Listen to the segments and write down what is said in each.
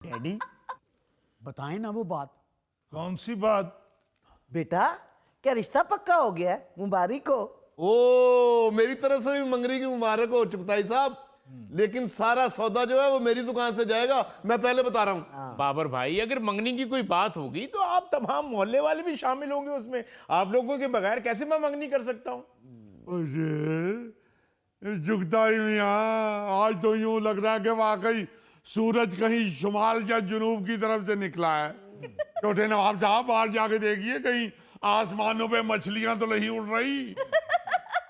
Daddy बताएं ना वो बात। कौन सी बात? बेटा क्या रिश्ता पक्का हो गया है? मुबारक हो। ओ मेरी तरफ से भी मंगनी की मुबारक हो चुगताई साहब, लेकिन सारा सौदा जो है वो मेरी दुकान से जाएगा, मैं पहले बता रहा हूँ। बाबर भाई, अगर मंगनी की कोई बात होगी तो आप तमाम मोहल्ले वाले भी शामिल होंगे उसमें। आप लोगों के बगैर कैसे मैं मंगनी कर सकता हूँ? अरे जुगताई मियाँ, आज तो यूं लग रहा है कि वाकई सूरज कहीं शुमाल या जुनूब की तरफ से निकला है। छोटे नवाब साहब बाहर जाके देखिए, कहीं आसमानों पे मछलियां तो नहीं उड़ रही।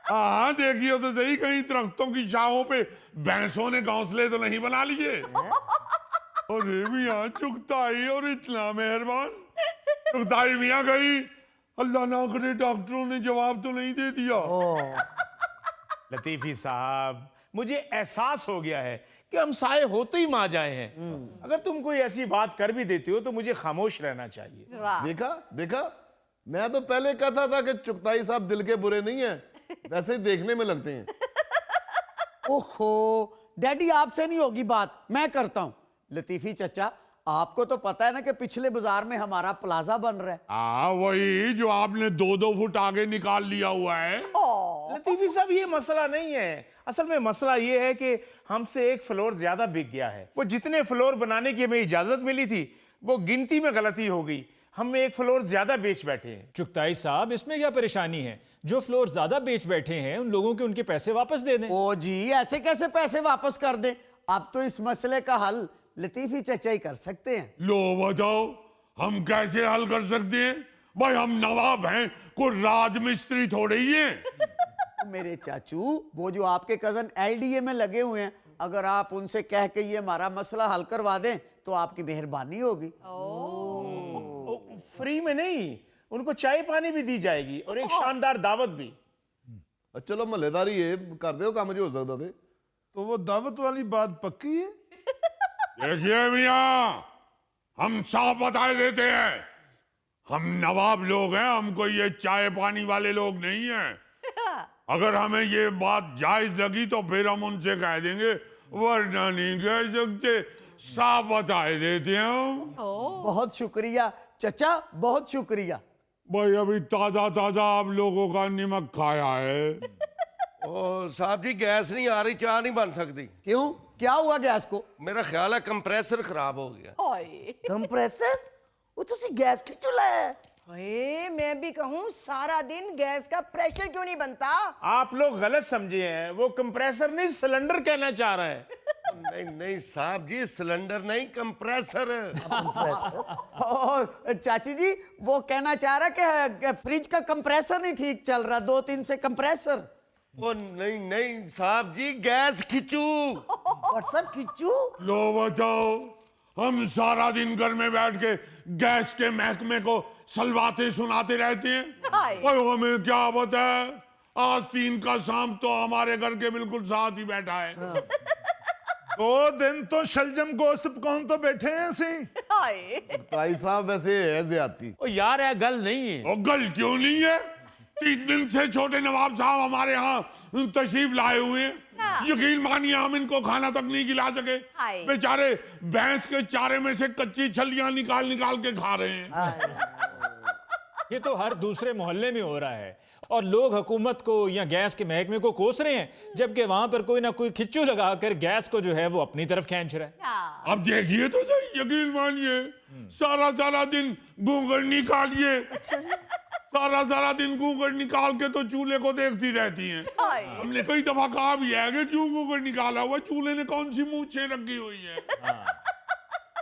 हाँ देखिए तो सही, कहीं दरख्तों की शाहों पे भैंसों ने घोंसले तो नहीं बना लिए। अरे मियाँ चुगताई, और इतना मेहरबान। चुगताई मियाँ गई, अल्लाह ना करे डॉक्टरों ने जवाब तो नहीं दे दिया। लतीफी साहब, मुझे एहसास हो गया है कि हम साए होते ही मां जाए हैं। अगर तुम कोई ऐसी बात कर भी देती हो तो मुझे खामोश रहना चाहिए। देखा देखा, मैं तो पहले कहता था कि चुगताई साहब दिल के बुरे नहीं है, वैसे ही देखने में लगते हैं। ओहो डैडी आपसे नहीं होगी बात, मैं करता हूं। लतीफी चचा, आपको तो पता है ना कि पिछले बाजार में हमारा प्लाजा बन रहा है। वही जो आपने 2-2 फुट आगे निकाल लिया हुआ है। लतीफी साहब, ये मसला नहीं है। असल में मसला ये है कि हमसे एक फ्लोर ज्यादा बिक गया है। वो जितने फ्लोर बनाने की हमें इजाजत मिली थी वो गिनती में गलती हो गई, हम एक फ्लोर ज्यादा बेच बैठे हैं। चुगताई साहब, इसमें क्या परेशानी है? जो फ्लोर ज्यादा बेच बैठे हैं उन लोगों के उनके पैसे वापस दे दें। ओ जी, ऐसे कैसे पैसे वापस कर दें? अब तो इस मसले का हल लतीफी चचा ही कर सकते हैं। लो बताओ, हम कैसे हल कर सकते हैं? भाई हम नवाब हैं, कोई राजमिस्त्री थोड़े ही हैं। मेरे चाचू, वो जो आपके कजन एलडीए में लगे हुए हैं, अगर आप उनसे कह के ये हमारा मसला हल करवा दें तो आपकी मेहरबानी होगी। फ्री में नहीं, उनको चाय पानी भी दी जाएगी और एक शानदार दावत भी। चलो मल्लेदारी है, कर दो काम जो हो सकता थे। तो वो दावत वाली बात पक्की है? देखिए मियाँ, हम साफ बता देते हैं, हम नवाब लोग हैं, हमको ये चाय पानी वाले लोग नहीं हैं। अगर हमें ये बात जायज लगी तो फिर हम उनसे कह देंगे, वरना नहीं कह सकते। साफ बता देते हैं हम। बहुत शुक्रिया चचा, बहुत शुक्रिया। भाई अभी ताजा ताजा आप लोगों का नमक खाया है। ओ साहब जी, गैस नहीं आ रही, चाय नहीं बन सकती। क्यों, क्या हुआ गैस को? मेरा ख्याल है कंप्रेसर खराब हो गया। कंप्रेसर? वो तो गैस की चूल्हा है। मैं भी कहूँ सारा दिन गैस का प्रेशर क्यों नहीं बनता? आप लोग गलत समझे हैं, वो कंप्रेसर नहीं सिलेंडर कहना चाह रहा है। नहीं नहीं साहब जी, सिलेंडर नहीं कंप्रेसर। और चाची जी, वो कहना चाह रहा कि फ्रिज का कंप्रेसर नहीं ठीक चल रहा, 2-3 से कंप्रेसर। ओ नहीं नहीं साहब जी, गैस खिंचू। व्हाट्सएप खिंचू? लो बताओ, हम सारा दिन घर में बैठ के गैस के महकमे को सलवाते सुनाते रहते हैं। और हमें क्या पता है, आज 3 का सांप तो हमारे घर के बिल्कुल साथ ही बैठा है। 2 दिन तो शलजम गोश्त कौन तो बैठे हैं सी। ताई साहब वैसे है ज्यादती। ओ यार, यह गल नहीं है। और गल क्यों नहीं है? 3 दिन से छोटे नवाब साहब हमारे यहाँ तशरीफ लाए हुए हैं। यकीन मानिए हम इनको खाना तक नहीं खिला सके। बेचारे भैंस के चारे में से कच्ची छलियां निकाल निकाल के खा रहे हैं। ये तो हर दूसरे मोहल्ले में हो रहा है और लोग हुकूमत को या गैस के महकमे को कोस रहे हैं, जबकि वहां पर कोई ना कोई खिच्चू लगाकर गैस को जो है वो अपनी तरफ खींच रहा है। अब देखिए तो सही, यकीन मानिए सारा सारा दिन घूंघट निकालिए, सारा दिन घूंघट निकाल के तो चूल्हे को देखती रहती हैं। हमने कई दफा कहा भी है कि क्यों घूंघट निकाला हुआ, चूल्हे ने कौन सी मूंछें रखी हुई है।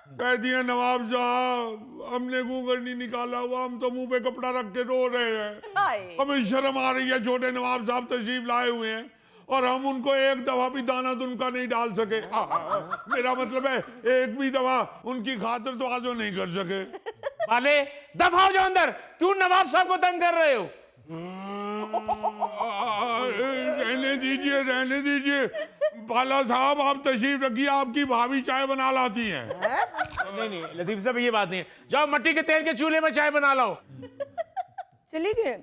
कह दिया नवाब साहब, हमने घूंघट नहीं निकाला हुआ, हम तो मुंह पे कपड़ा रख के रो रहे हैं। हमें शर्म आ रही है, छोटे नवाब साहब तशरीफ लाए हुए हैं और हम उनको एक दफा भी दाना दुनका नहीं डाल सके। मेरा मतलब है एक भी दफा उनकी खातिर तो आजो नहीं कर सके। वाले दफा हो जाओ अंदर, क्यों नवाब साहब को तंग कर रहे हो? रहने दीजिए बाला साहब, आप तशरीफ रखिए, आपकी भाभी चाय बना लाती हैं। नहीं लतीफ साहब, ये बात नहीं है। जाओ मट्टी के तेल के चूल्हे में चाय बना लाओ। चली गए,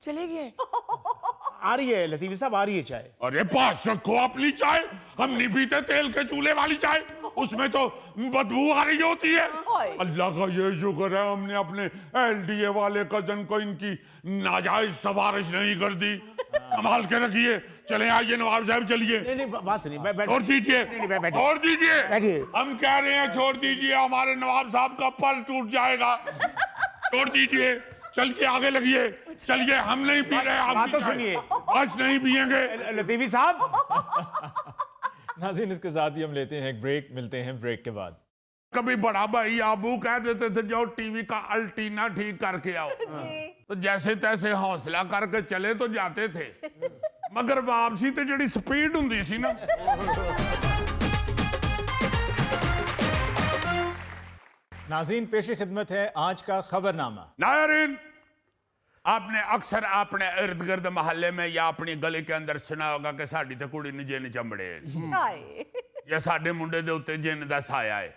चले गए। आ रही है लतीफ साहब, आ रही है चाय। अरे पास रखो अपनी चाय, हम नहीं पीते तेल के चूल्हे वाली चाय। उसमें तो बदबू आ रही होती है। अल्लाह का ये शुक्र है हमने अपने एलडीए वाले कजन को इनकी नाजायज सवारिश नहीं कर दी। संभाल के रखिए। चले आइए नवाब साहब, चलिए। नहीं नहीं, बात सुनिए, छोड़ दीजिए, बैठिए। छोड़ दीजिए। बैठिए। हम कह रहे हैं छोड़ दीजिए, हमारे नवाब साहब का पर टूट जाएगा। छोड़ दीजिए, चल के आगे लगिए। चलिए, हम नहीं पी रहे, आप बात तो पी जाए। सुनिए। बस नहीं पियेंगे। लतीफी साहब, नाज़रीन, इसके साथ ही हम लेते हैं एक ब्रेक। मिलते हैं ब्रेक के बाद। कभी बड़ा भाई आबू कह देते थे जाओ टीवी का अल्टीना ठीक करके आओ, तो जैसे तैसे हौसला करके चले तो जाते थे, मगर वापसी तो जड़ी स्पीड हुंदी सी ना। नाज़रीन, पेश खिदमत है आज का खबरनामा। नायरीन, आपने अक्सर अपने इर्द गिर्द मोहल्ले में या अपनी गली के अंदर सुना होगा कि साडी ते कुड़ी ने जिन चंबड़े या साडे मुंडे दे उत्ते जिन दा साया है।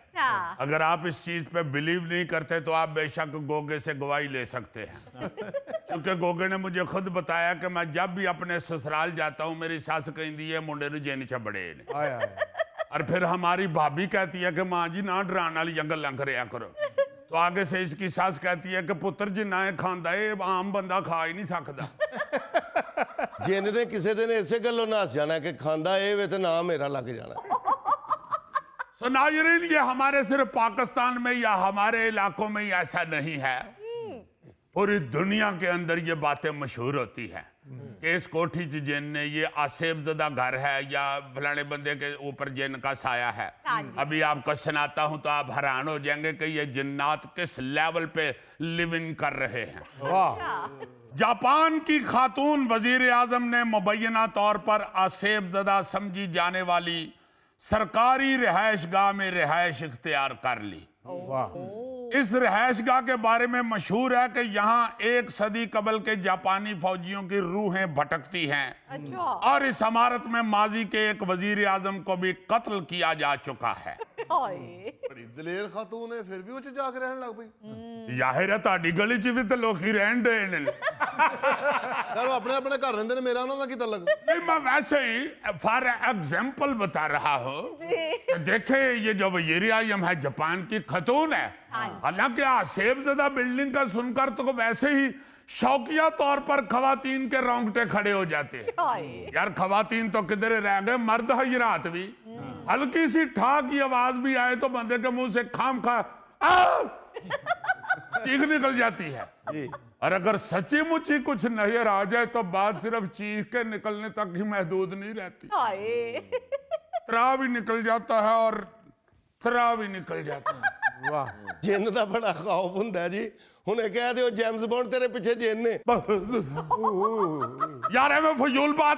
अगर आप इस चीज पे बिलीव नहीं करते तो आप बेशक गोगे से गवाही ले सकते हैं, क्योंकि गोगे ने मुझे खुद बताया कि मैं जब भी अपने ससुराल जाता हूँ मेरी सास कहती है मुंडे ने जिन चंबड़े ने, और फिर हमारी भाभी कहती है कि माँ जी ना डराने वाली गल्लां करया करो। तो आगे से इसकी सास कहती है कि पुत्र जिन्ना है खांदा है आम बंदा खा ही नहीं सकता। जिन ने किसी दिन इसे गलों नस जाना कि खांदा ए वे ते ना मेरा लग जाना। सो नाज़रीन, ये हमारे सिर्फ पाकिस्तान में या हमारे इलाकों में ही ऐसा नहीं है, पूरी दुनिया के अंदर ये बातें मशहूर होती हैं कि इस कोठी च जिन ने, ये आसेब ज़दा घर है या फलाने बंदे के ऊपर जिन का साया है। अभी आपको सुनाता हूं तो आप हैरान हो जाएंगे कि ये जिन्नात किस लेवल पे लिविंग कर रहे हैं। जापान की खातून वजीर आजम ने मुबैना तौर पर आसेब ज़दा समझी जाने वाली सरकारी रिहायशगाह में रिहायश इख्तियार कर ली। इस रिहायशगाह के बारे में मशहूर है कि यहाँ 1 सदी कबल के जापानी फौजियों की रूहें भटकती हैं, और इस इमारत में माजी के एक वजीर आजम को भी कत्ल किया जा चुका है। बड़ी दलेर खातून है, फिर भी उच्च जाके रहने लग पई। जाहिर है ताड़ी गली च भी तो लोग ही रहन दे ने। यार वो अपने अपने घर रहंदे ने, मेरा उन्हां दा की तलक? नहीं, मैं वैसे ही फॉर एग्जाम्पल बता रहा हूँ। देखे, ये जो वजीर आजम है जापान की खातून है, हालांकि आसेबज़दा बिल्डिंग का सुनकर तो वैसे ही शौकिया तौर पर खवातीन के रोंगटे खड़े हो जाते हैं। यार खवातीन तो किधर रह गए, मर्द हजरात भी, हल्की सी ठा की आवाज भी आए तो बंदे के मुंह से खाम खा चीख निकल जाती है। और अगर सच्ची मुच्ची कुछ नजर आ जाए तो बात सिर्फ चीख के निकलने तक ही महदूद नहीं रहती, त्रा भी निकल जाता है और थरा भी निकल जाता है। जिन का बड़ा खौफ हुंदा जी। हुणे कह दिओ जेम्स बॉन्ड तेरे पीछे जिन ने। यार मैं फजूल बात